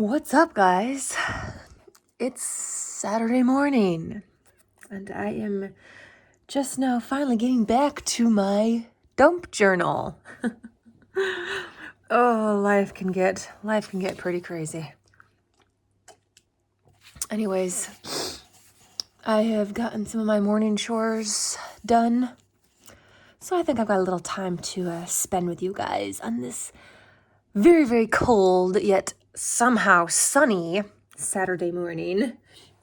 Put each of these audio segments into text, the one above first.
What's up, guys? It's Saturday morning, and I am just now finally getting back to my dump journal. Oh, life can get pretty crazy. Anyways, I have gotten some of my morning chores done, so I think I've got a little time to spend with you guys on this very, very cold yet somehow sunny Saturday morning,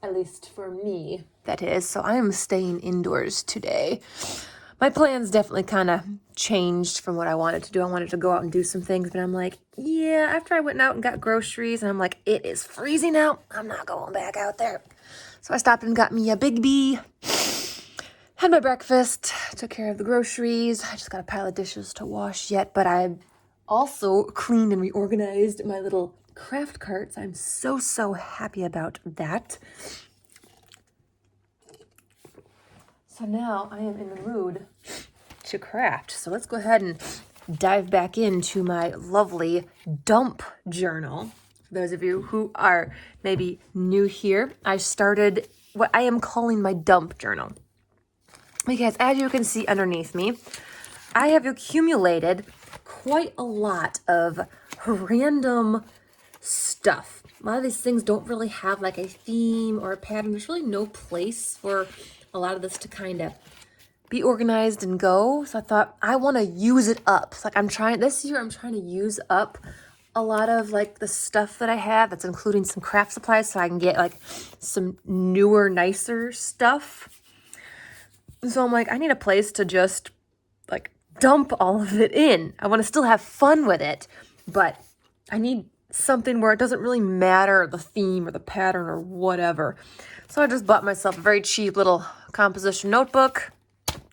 at least for me, that is. So I am staying indoors today. My plans definitely kind of changed from what I wanted to do. I wanted to go out and do some things, but I'm like, yeah, after I went out and got groceries, and I'm like, it is freezing out. I'm not going back out there. So I stopped and got me a Big B, had my breakfast, took care of the groceries. I just got a pile of dishes to wash yet, but I also cleaned and reorganized my little craft carts. I'm so happy about that. So now I am in the mood to craft. So let's go ahead and dive back into my lovely dump journal. For those of you who are maybe new here, I started what I am calling my dump journal. Because as you can see underneath me, I have accumulated quite a lot of random stuff. A lot of these things don't really have like a theme or a pattern. There's really no place for a lot of this to kind of be organized and go. So I thought I want to use it up. It's like this year I'm trying to use up a lot of like the stuff that I have. That's including some craft supplies so I can get like some newer, nicer stuff. So I'm like, I need a place to just like dump all of it in. I want to still have fun with it, but I need something where it doesn't really matter the theme or the pattern or whatever. So I just bought myself a very cheap little composition notebook,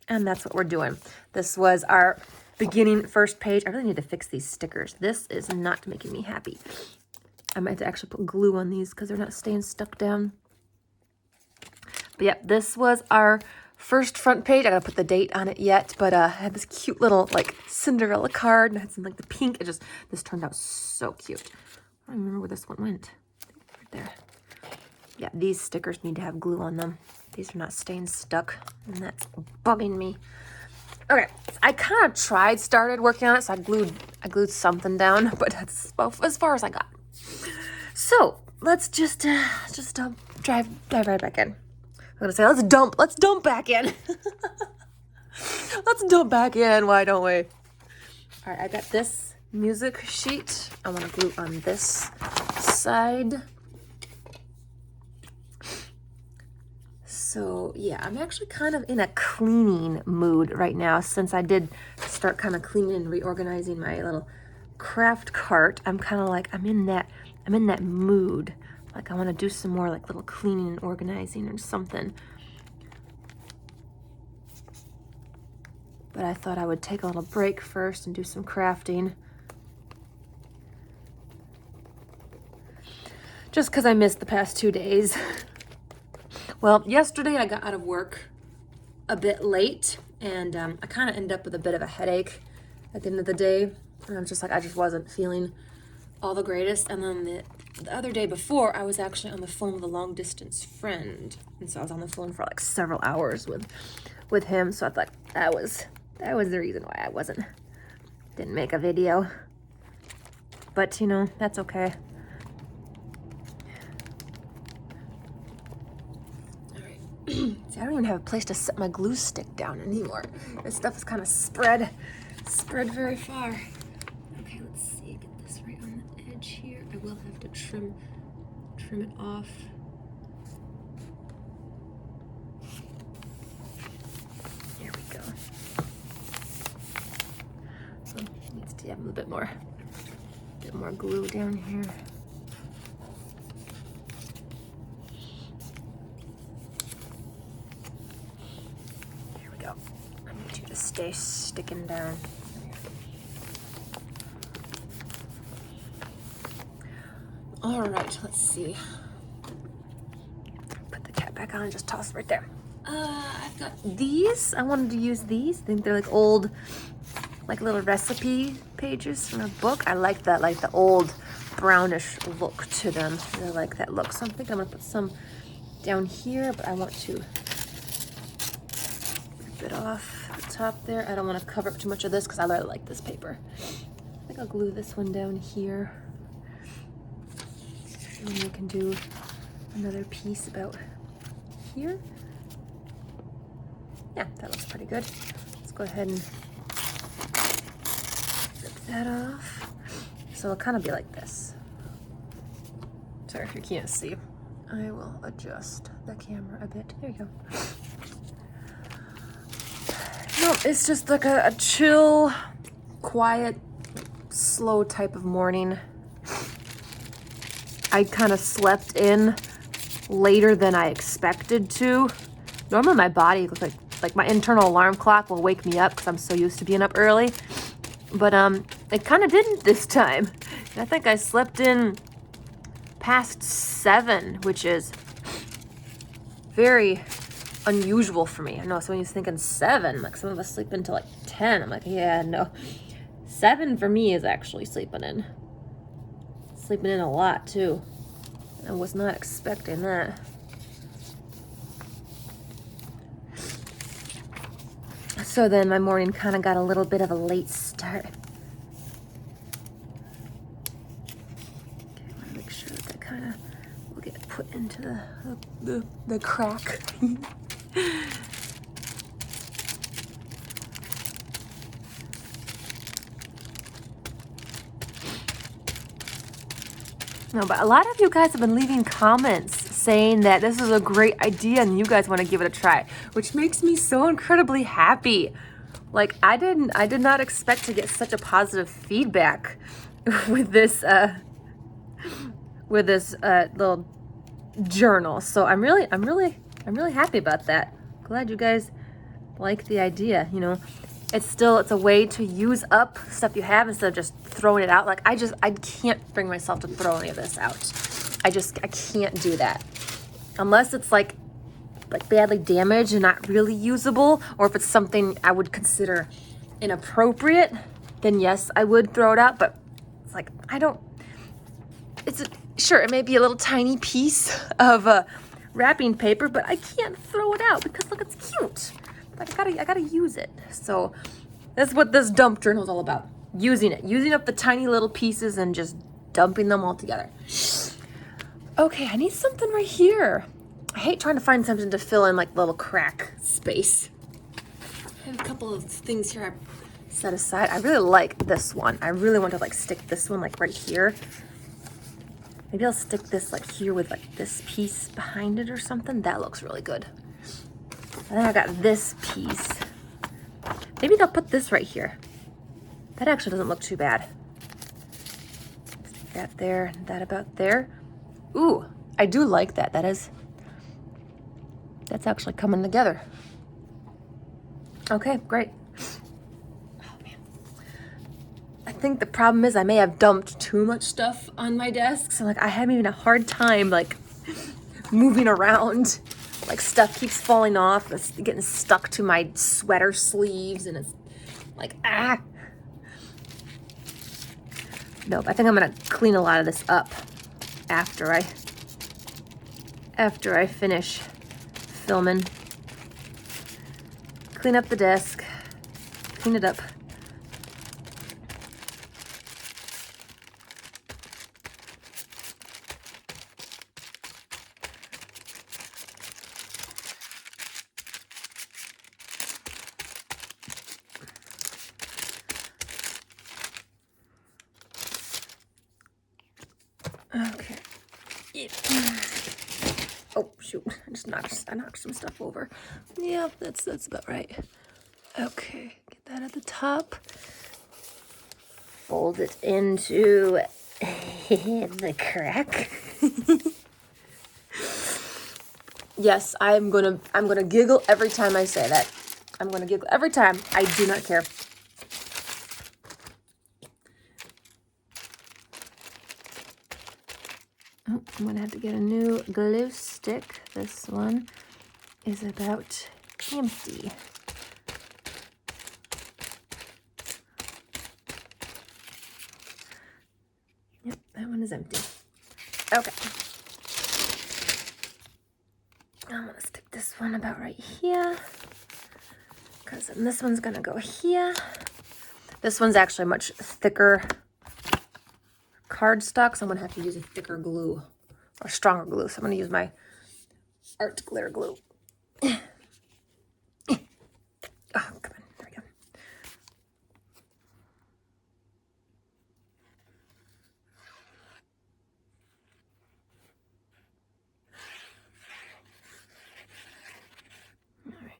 and that's what we're doing. This was our beginning first page. I really need to fix these stickers. This is not making me happy. I might have to actually put glue on these because they're not staying stuck down. But yeah, this was our first front page. I gotta put the date on it yet, but I had this cute little like Cinderella card and I had some like the pink. This turned out so cute. I don't remember where this one went. Right there. Yeah, these stickers need to have glue on them. These are not staying stuck, and that's bugging me. Okay, I kind of started working on it, so I glued something down, but that's as far as I got. So let's just dive right back in. I'm gonna say let's dump back in. Let's dump back in. Why don't we? All right, I got this music sheet. I want to glue on this side. So yeah, I'm actually kind of in a cleaning mood right now since I did start kind of cleaning and reorganizing my little craft cart. I'm kind of like I'm in that mood. Like I want to do some more like little cleaning and organizing or something. But I thought I would take a little break first and do some crafting. Just because I missed the past 2 days. Well, yesterday I got out of work a bit late and I kind of ended up with a bit of a headache at the end of the day. And I'm just like, I just wasn't feeling all the greatest. And then the other day before, I was actually on the phone with a long distance friend. And so I was on the phone for like several hours with him. So I thought that was the reason why I didn't make a video. But you know, that's okay. See, I don't even have a place to set my glue stick down anymore. This stuff is kind of spread very far. Okay, let's see. Get this right on the edge here. I will have to trim it off. There we go. So it needs to have a little bit more glue down here. I need you to stay sticking down. All right, let's see. Put the cap back on and just toss it right there. I've got these. I wanted to use these. I think they're like old, like little recipe pages from a book. I like that, like the old brownish look to them. I really like that look. So I'm thinking I'm gonna put some down here, but I want to rip it off the top there. I don't want to cover up too much of this because I really like this paper. I think I'll glue this one down here. And we can do another piece about here. Yeah, that looks pretty good. Let's go ahead and rip that off. So it'll kind of be like this. Sorry if you can't see. I will adjust the camera a bit. There you go. No, it's just like a chill, quiet, slow type of morning. I kind of slept in later than I expected to. Normally my body, like my internal alarm clock will wake me up because I'm so used to being up early. But it kind of didn't this time. I think I slept in past 7, which is very unusual for me. I know someone's thinking 7, like some of us sleep until like 10. I'm like, yeah, no. 7 for me is actually sleeping in. Sleeping in a lot too. I was not expecting that. So then my morning kind of got a little bit of a late start. Okay, I want to make sure that kind of will get put into the crack. No, but a lot of you guys have been leaving comments saying that this is a great idea and you guys want to give it a try, which makes me so incredibly happy. Like I did not expect to get such a positive feedback with this little journal. So I'm really happy about that. Glad you guys like the idea. You know, it's a way to use up stuff you have instead of just throwing it out. Like I can't bring myself to throw any of this out. I can't do that unless it's like badly damaged and not really usable, or if it's something I would consider inappropriate, then yes, I would throw it out. But it's like sure, it may be a little tiny piece of wrapping paper, but I can't throw it out because look, it's cute. Like I gotta use it. So that's what this dump journal is all about. Using up the tiny little pieces and just dumping them all together. Okay, I need something right here. I hate trying to find something to fill in like little crack space. I have a couple of things here I set aside. I really like this one. I really want to like stick this one like right here. Maybe I'll stick this like here with like this piece behind it or something. That looks really good. And then I got this piece. Maybe I'll put this right here. That actually doesn't look too bad. Stick that there, that about there. Ooh, I do like that. That's actually coming together. Okay, great. Oh man. I think the problem is I may have dumped too much stuff on my desk. So like I have even a hard time like moving around. Like stuff keeps falling off. It's getting stuck to my sweater sleeves and it's like, ah. Nope, I think I'm gonna clean a lot of this up after I finish filming. Clean up the desk, clean it up. Okay. Yeah. Oh shoot! I knocked some stuff over. Yeah, that's about right. Okay, get that at the top. Fold it into the crack. Yes, I'm gonna giggle every time I say that. I'm gonna giggle every time. I do not care. Oh, I'm gonna have to get a new glue stick. This one is about empty. Yep, that one is empty. Okay. I'm gonna stick this one about right here, because then this one's gonna go here. This one's actually much thicker cardstock, so I'm gonna have to use a thicker glue or stronger glue. So I'm gonna use my art glitter glue. Oh, come on, there we go. All right.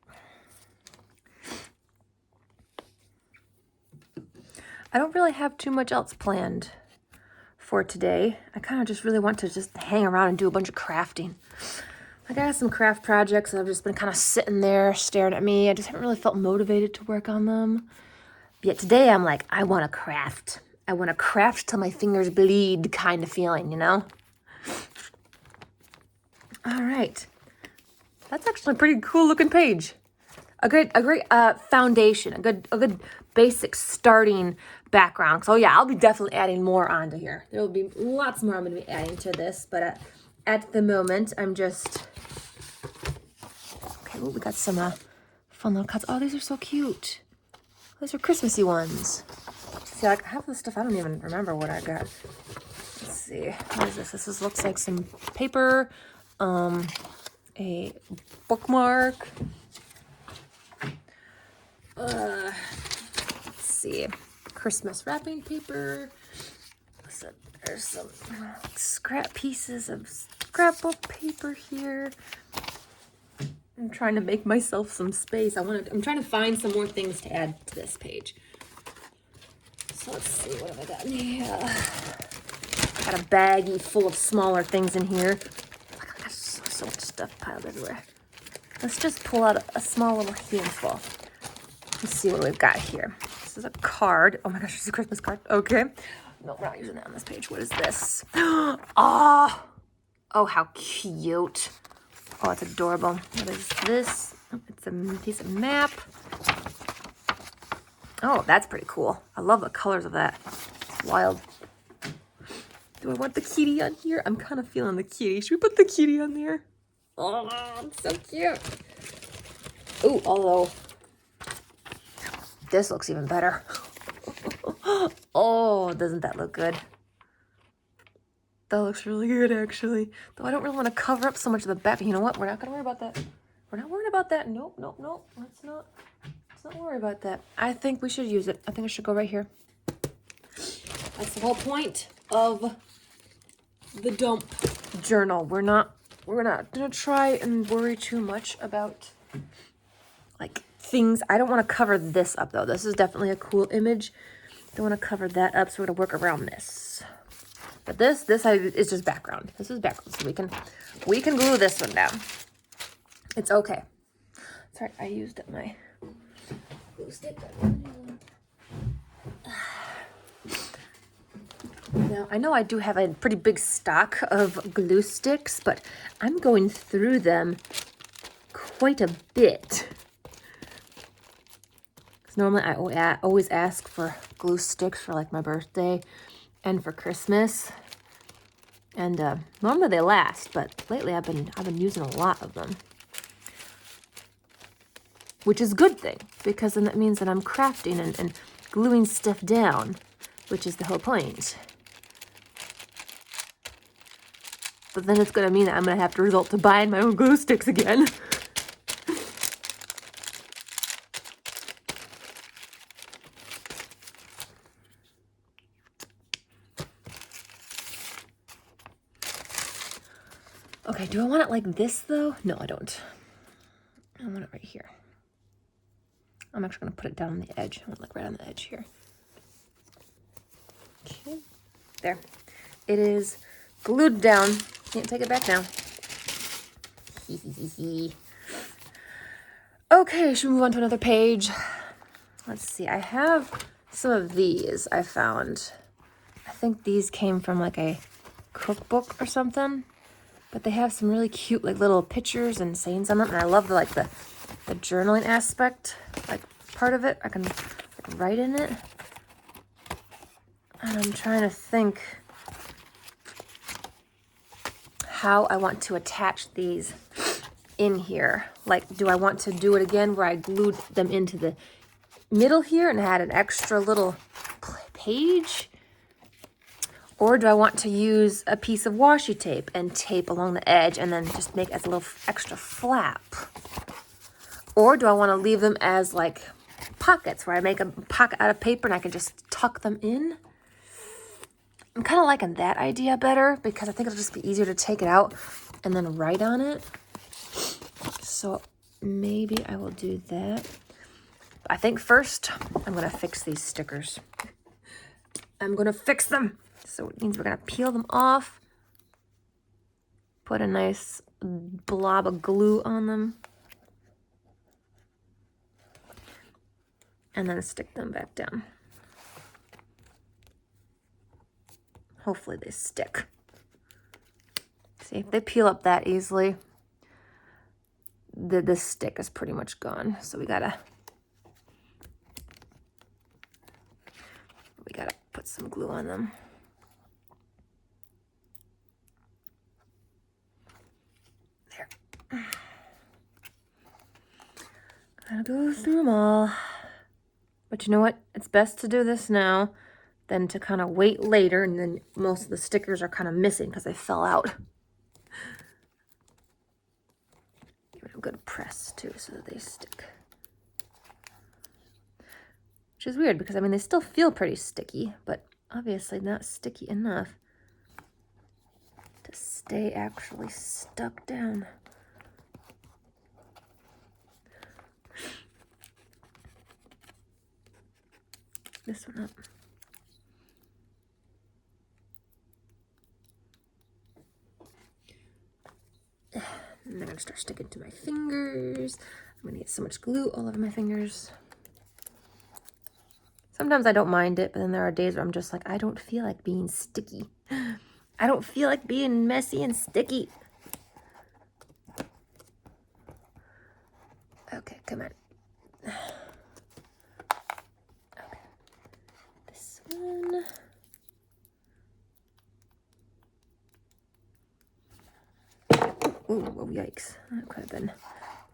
I don't really have too much else planned for today. I kind of just really want to just hang around and do a bunch of crafting. Like I got some craft projects that have just been kind of sitting there staring at me. I just haven't really felt motivated to work on them. But yet today I'm like, I want to craft. I want to craft till my fingers bleed kind of feeling, you know? All right. That's actually a pretty cool looking page. A great foundation, a good basic starting background. So yeah, I'll be definitely adding more onto here. There will be lots more I'm going to be adding to this, but at the moment, I'm just... Okay, ooh, we got some fun little cuts. Oh, these are so cute. Those are Christmassy ones. See, like half the stuff, I don't even remember what I got. Let's see. What is this? This looks like some paper, a bookmark. Let's see. Christmas wrapping paper. So there's some scrap pieces of scrapbook paper here. I'm trying to make myself some space. I'm trying to find some more things to add to this page. So let's see, what have I got in here? Got a baggie full of smaller things in here. I got so much stuff piled everywhere. Let's just pull out a small little handful. Let's see what we've got here. This is a card. Oh my gosh, it's a Christmas card. Okay. No, we're not using that on this page. What is this? Oh, how cute. Oh, it's adorable. What is this? Oh, it's a piece of map. Oh, that's pretty cool. I love the colors of that. It's wild. Do I want the kitty on here? I'm kind of feeling the kitty. Should we put the kitty on there? Oh, it's so cute. Ooh, although this looks even better. Oh, doesn't that look good? That looks really good, actually. Though I don't really want to cover up so much of the back. You know what? We're not going to worry about that. We're not worried about that. Nope. Let's not worry about that. I think we should use it. I think it should go right here. That's the whole point of the dump journal. We're not going to try and worry too much about, like, things. I don't want to cover this up, though. This is definitely a cool image. Don't want to cover that up, so we're going to work around this. But this is just background. This is background, so we can glue this one down. It's okay. Sorry, I used up my glue stick. Now, I know I do have a pretty big stock of glue sticks, but I'm going through them quite a bit. Because normally I always ask for glue sticks for like my birthday and for Christmas. And normally they last, but lately I've been using a lot of them. Which is a good thing, because then that means that I'm crafting and gluing stuff down, which is the whole point. But then it's going to mean that I'm going to have to resort to buying my own glue sticks again. Okay, do I want it like this, though? No, I don't. I want it right here. I'm actually going to put it down on the edge. I want it like right on the edge here. Okay, there. It is glued down. Can't take it back now. Okay, should we move on to another page? Let's see. I have some of these I found. I think these came from like a cookbook or something. But they have some really cute like little pictures and sayings on them. And I love the journaling aspect, like part of it. I can like, write in it. And I'm trying to think how I want to attach these in here. Like, do I want to do it again where I glued them into the middle here and had an extra little page? Or do I want to use a piece of washi tape and tape along the edge and then just make as a little extra flap? Or do I want to leave them as like pockets where I make a pocket out of paper and I can just tuck them in? I'm kind of liking that idea better because I think it'll just be easier to take it out and then write on it. So maybe I will do that. I think first I'm going to fix these stickers. I'm going to fix them. So it means we're going to peel them off. Put a nice blob of glue on them. And then stick them back down. Hopefully they stick. See, if they peel up that easily, the stick is pretty much gone. So we gotta put some glue on them. There. Gotta go through them all. But you know what? It's best to do this now than to kind of wait later, and then most of the stickers are kind of missing because they fell out. Give it a good press too so that they stick. Which is weird because, I mean, they still feel pretty sticky, but obviously not sticky enough to stay actually stuck down. This one up. And I'm gonna start sticking to my fingers. I'm gonna get so much glue all over my fingers. Sometimes I don't mind it, but then there are days where I'm just like, I don't feel like being sticky. I don't feel like being messy and sticky. Okay, come on. Okay. This one. Ooh, oh, yikes. That could have been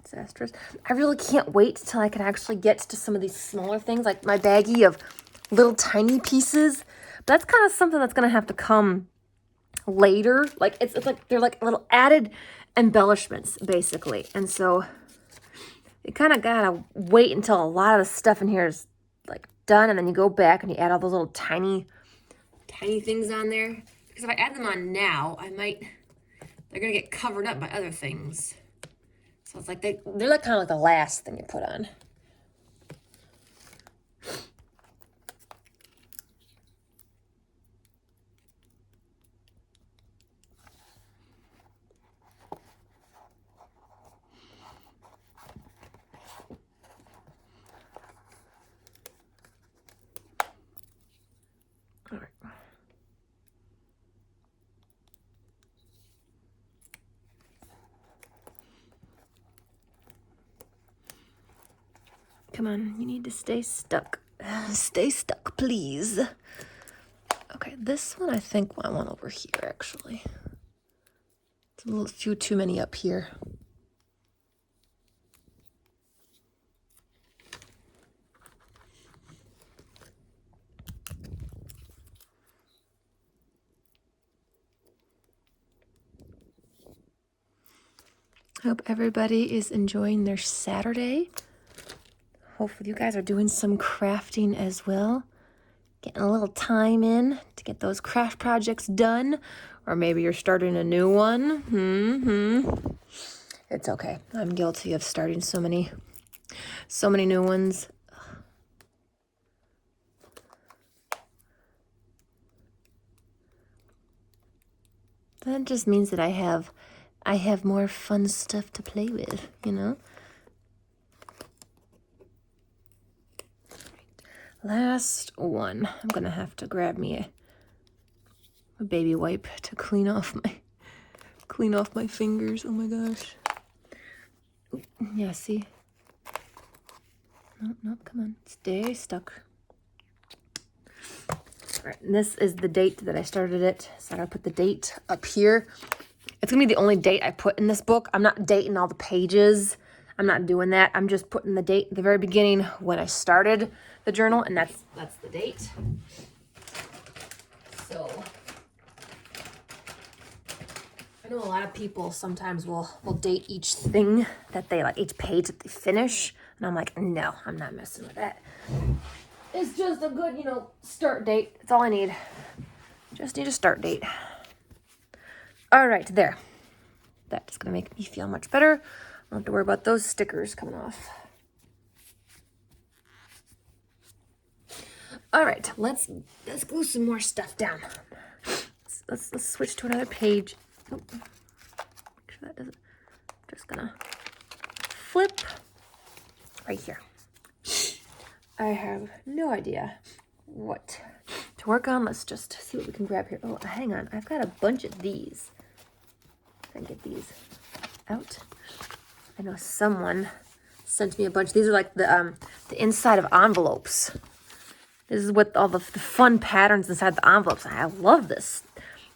disastrous. I really can't wait till I can actually get to some of these smaller things, like my baggie of little tiny pieces. But that's kind of something that's going to have to come later. Like, it's like they're like little added embellishments, basically. And so you kind of got to wait until a lot of the stuff in here is like done, and then you go back and you add all those little tiny things on there. Because if I add them on now, they're going to get covered up by other things. So it's like they're like kind of like the last thing you put on. All right. Come on, you need to stay stuck. Stay stuck, please. Okay, this one I think I want over here, actually. It's a few too many up here. Hope everybody is enjoying their Saturday. Hopefully you guys are doing some crafting as well. Getting a little time in to get those craft projects done. Or maybe you're starting a new one. It's okay. I'm guilty of starting so many new ones. That just means that I have more fun stuff to play with, you know? Last one. I'm gonna have to grab me a baby wipe to clean off my fingers. Oh my gosh. Ooh, yeah, see? Nope, come on. Stay stuck. All right, and this is the date that I started it. So I gotta put the date up here. It's gonna be the only date I put in this book. I'm not dating all the pages. I'm not doing that. I'm just putting the date at the very beginning when I started the journal, and that's the date. So I know a lot of people sometimes will date each thing that they like, each page that they finish, and I'm like, no, I'm not messing with that. It's just a good, start date. That's all I need. Just need a start date. All right, there. That's gonna make me feel much better. I don't have to worry about those stickers coming off. All right, let's glue some more stuff down. Let's switch to another page. Oh, make sure that doesn't. Just gonna flip right here. I have no idea what to work on. Let's just see what we can grab here. Oh, hang on. I've got a bunch of these. I can get these out. I know someone sent me a bunch. These are like the inside of envelopes. This is what all the fun patterns inside the envelopes. I love this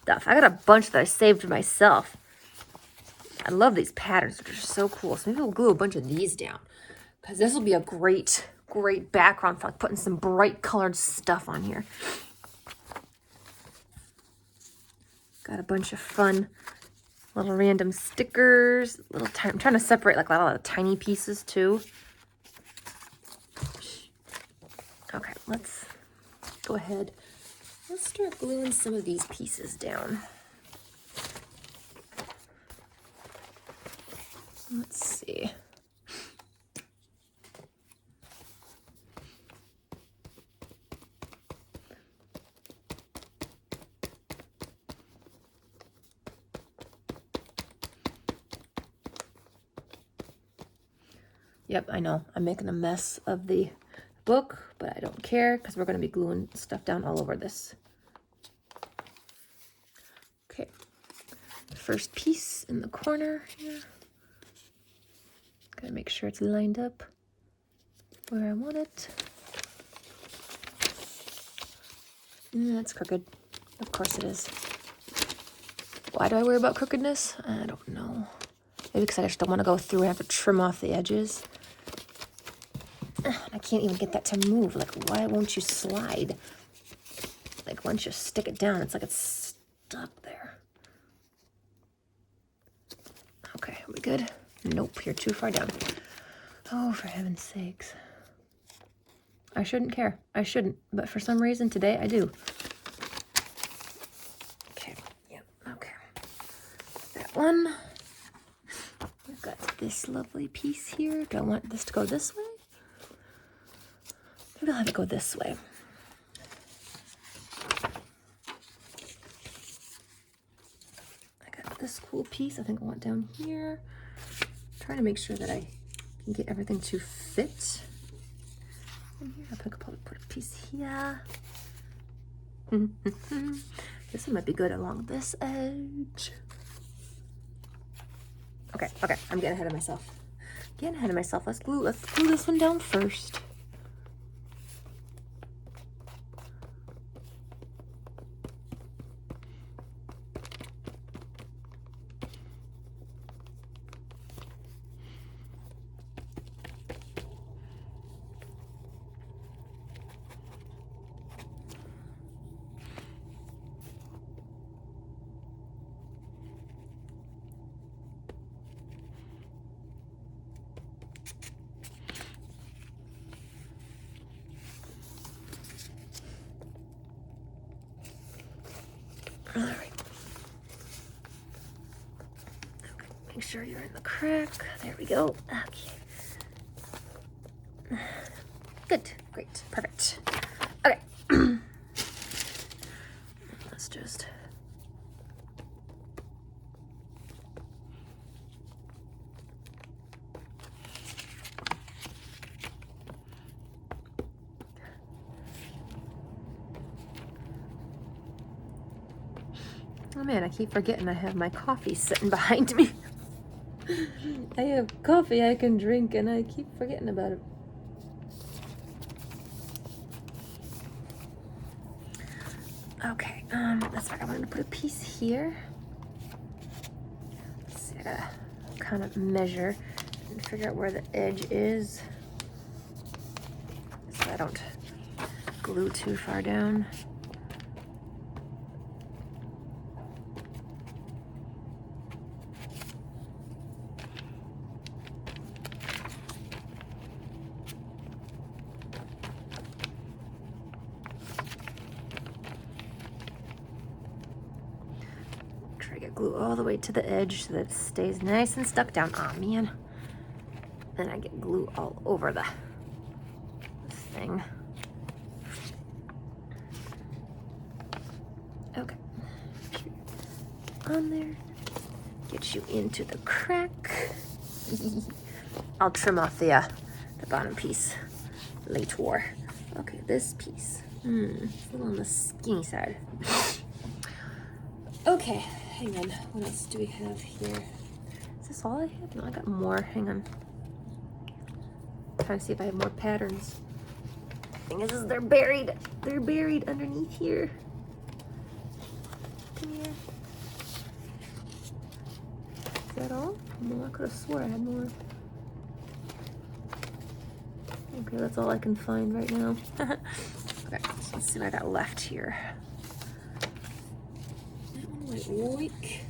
stuff. I got a bunch that I saved for myself. I love these patterns. They're just so cool. So maybe we'll glue a bunch of these down, because this will be a great background for like putting some bright colored stuff on here. Got a bunch of fun little random stickers. I'm trying to separate like a lot of tiny pieces too. Okay, let's go ahead. Let's start gluing some of these pieces down. Let's see. Yep, I know. I'm making a mess of the book, but I don't care because we're going to be gluing stuff down all over this. Okay. First piece in the corner here. Gotta make sure it's lined up where I want it. That's crooked. Of course it is. Why do I worry about crookedness? I don't know. Maybe because I just don't want to go through and have to trim off the edges. I can't even get that to move. Like, why won't you slide? Like, once you stick it down, it's like it's stuck there. Okay, are we good? Nope, you're too far down. Oh, for heaven's sakes. I shouldn't care. I shouldn't. But for some reason today, I do. Okay, yep, okay. That one. We've got this lovely piece here. Do I want this to go this way? Maybe I'll have it go this way. I got this cool piece I think I want down here. I'm trying to make sure that I can get everything to fit in here. I'll probably put a piece here. This one might be good along this edge. Okay, I'm getting ahead of myself. Let's glue this one down first. All right. Okay, make sure you're in the crack. There we go. Okay. Good. Great. Perfect. Okay. Let's just... Oh man, I keep forgetting I have my coffee sitting behind me. I have coffee I can drink and I keep forgetting about it. Okay, that's right. I wanted to put a piece here. gotta kind of measure and figure out where the edge is so I don't glue too far down. Glue all the way to the edge so that it stays nice and stuck down. Oh man. Then I get glue all over this thing. Okay. On there. Get you into the crack. I'll trim off the bottom piece later. Okay, this piece. It's a little on the skinny side. Okay. Hang on, what else do we have here? Is this all I have? No, I got more. Hang on. Trying to see if I have more patterns. The thing is they're buried. They're buried underneath here. Come here. Is that all? No, I could have swore I had more. Okay, that's all I can find right now. Okay, so let's see what I got left here. Oink.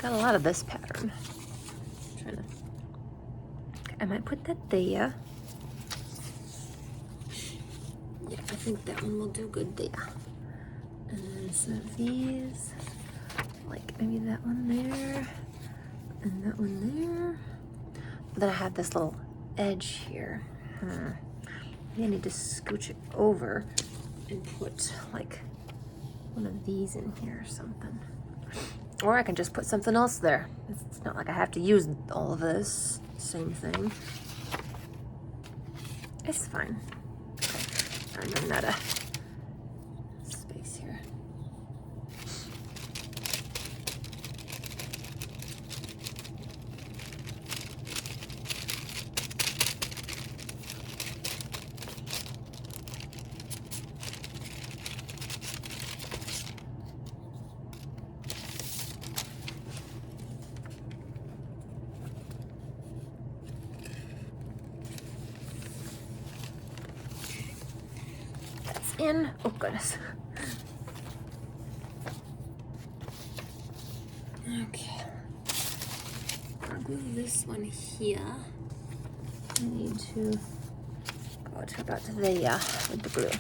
Got a lot of this pattern. Okay, I might put that there. Yeah, I think that one will do good there. And then some of these, like maybe that one there, and that one there. But then I have this little edge here. I need to scooch it over and put like one of these in here or something. Or I can just put something else there. It's not like I have to use all of this same thing. It's fine. Okay. I'm running out of space here. In. Oh goodness. Okay. I'll glue this one here. I need to go to about there with the glue.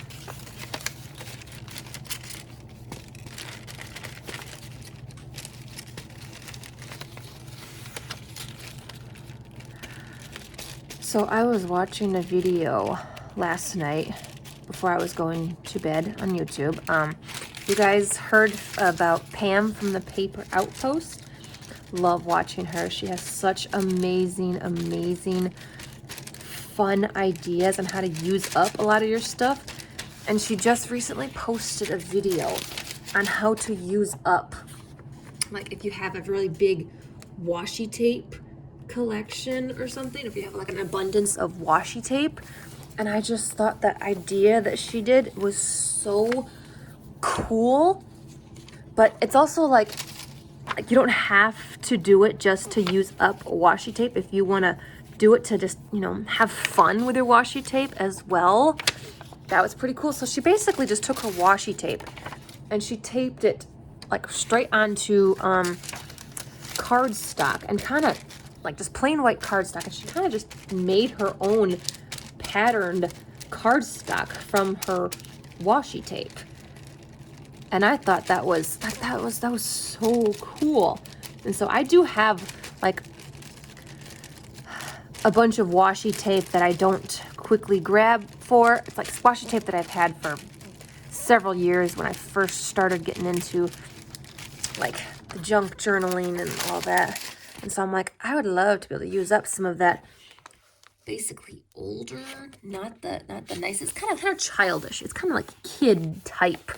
So I was watching a video last night before I was going to bed on YouTube. You guys heard about Pam from the Paper Outpost? Love watching her. She has such amazing fun ideas on how to use up a lot of your stuff. And she just recently posted a video on how to use up, like if you have a really big washi tape collection or something, if you have like an abundance of washi tape. And I just thought that idea that she did was so cool. But it's also like you don't have to do it just to use up washi tape. If you want to do it to just, you know, have fun with your washi tape as well. That was pretty cool. So she basically just took her washi tape and she taped it like straight onto cardstock, and kind of like just plain white cardstock. And she kind of just made her own patterned cardstock from her washi tape. And I thought that was so cool. And so I do have like a bunch of washi tape that I don't quickly grab for. It's like washi tape that I've had for several years when I first started getting into like the junk journaling and all that. And so I'm like, I would love to be able to use up some of that basically older, not the nicest, kind of childish. It's kind of like kid type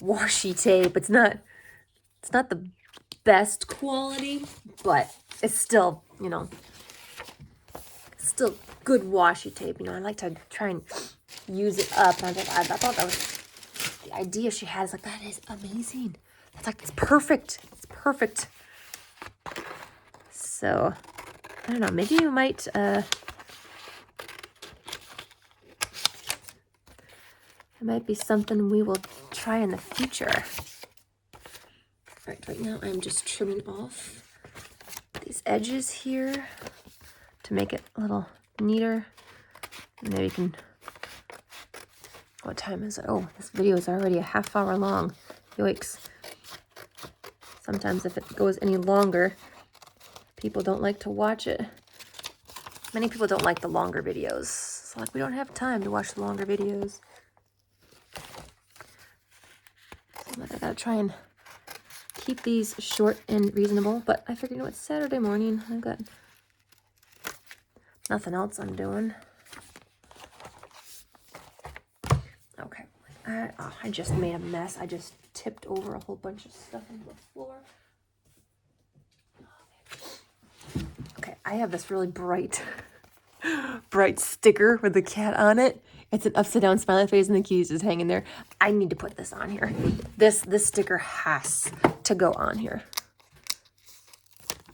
washi tape. It's not the best quality, but it's still, you know, still good washi tape. You know, I like to try and use it up. And I thought that was the idea she has. Like, that is amazing. That's like, it's perfect. It's perfect. So, I don't know. Maybe you might, it might be something we will try in the future. Right now I'm just trimming off these edges here to make it a little neater. And then we can, what time is it? Oh, this video is already a half hour long. Yikes. Sometimes if it goes any longer, people don't like to watch it. Many people don't like the longer videos. So like, we don't have time to watch the longer videos. So like, I gotta try and keep these short and reasonable, but I figured, you know, it's Saturday morning. I've got nothing else I'm doing. Okay. I just made a mess. I just tipped over a whole bunch of stuff on the floor. Okay, I have this really bright sticker with the cat on it. It's an upside down smiley face and the keys just hanging there. I need to put this on here. This sticker has to go on here.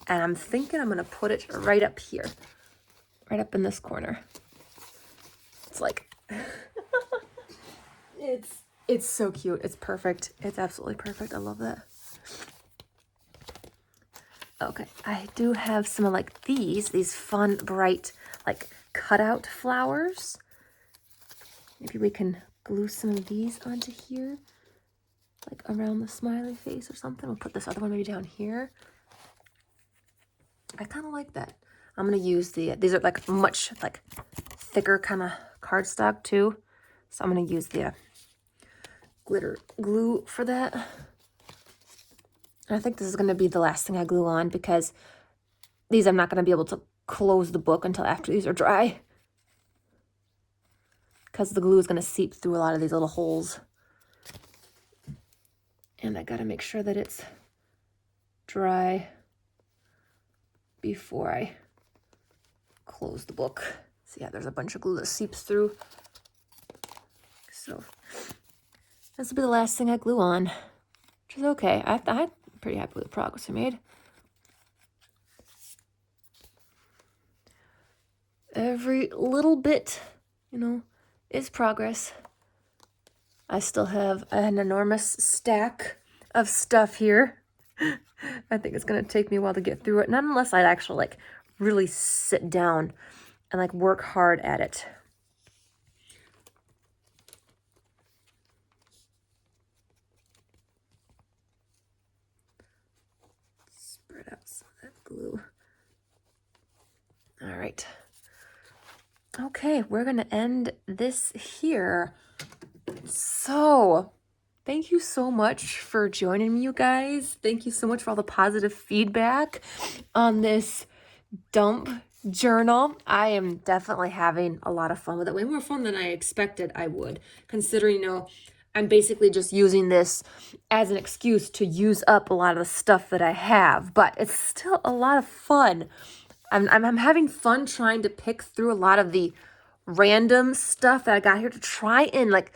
And I'm thinking I'm going to put it right up here. Right up in this corner. It's like, it's so cute. It's perfect. It's absolutely perfect. I love that. Okay, I do have some of like these fun, bright, like cutout flowers. Maybe we can glue some of these onto here, like around the smiley face or something. We'll put this other one maybe down here. I kind of like that. I'm going to use these are like much like thicker kind of cardstock too. So I'm going to use the glitter glue for that. I think this is going to be the last thing I glue on because these I'm not going to be able to close the book until after these are dry. Because the glue is going to seep through a lot of these little holes. And I got to make sure that it's dry before I close the book. So yeah, there's a bunch of glue that seeps through. So this will be the last thing I glue on, which is okay. I'm pretty happy with the progress I made. Every little bit, you know, is progress. I still have an enormous stack of stuff here. I think it's going to take me a while to get through it. Not unless I actually like really sit down and like work hard at it. Spread out some of that glue. All right. Okay, we're going to end this here. So, thank you so much for joining me, you guys. Thank you so much for all the positive feedback on this dump journal. I am definitely having a lot of fun with it. Way more fun than I expected I would, considering, you know, I'm basically just using this as an excuse to use up a lot of the stuff that I have, but it's still a lot of fun. I'm having fun trying to pick through a lot of the random stuff that I got here to try and like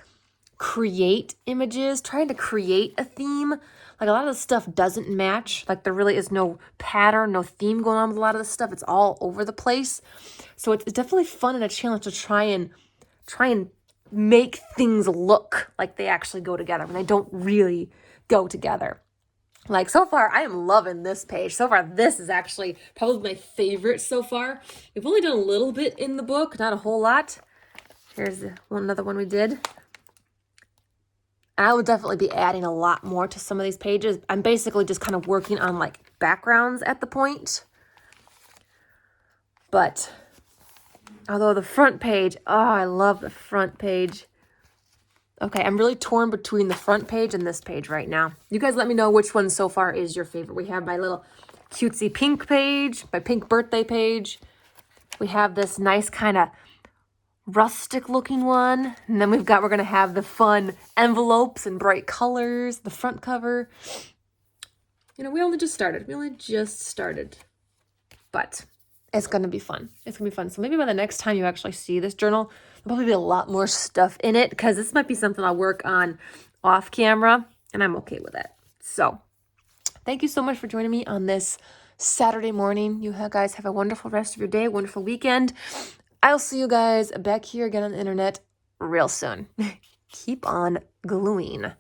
create images, trying to create a theme. Like a lot of the stuff doesn't match. Like there really is no pattern, no theme going on with a lot of this stuff. It's all over the place. So it's definitely fun and a challenge to try and make things look like they actually go together when they don't really go together. Like so far, I am loving this page. So far, this is actually probably my favorite so far. We've only done a little bit in the book, not a whole lot. Here's another one we did. And I would definitely be adding a lot more to some of these pages. I'm basically just kind of working on like backgrounds at the point. But although the front page, oh, I love the front page. Okay, I'm really torn between the front page and this page right now. You guys let me know which one so far is your favorite. We have my little cutesy pink page, my pink birthday page. We have this nice kind of rustic looking one. And then we're going to have the fun envelopes and bright colors, the front cover. You know, we only just started. But it's going to be fun. It's going to be fun. So maybe by the next time you actually see this journal, there'll probably be a lot more stuff in it because this might be something I'll work on off camera, and I'm okay with it. So thank you so much for joining me on this Saturday morning. You guys have a wonderful rest of your day, wonderful weekend. I'll see you guys back here again on the internet real soon. Keep on gluing.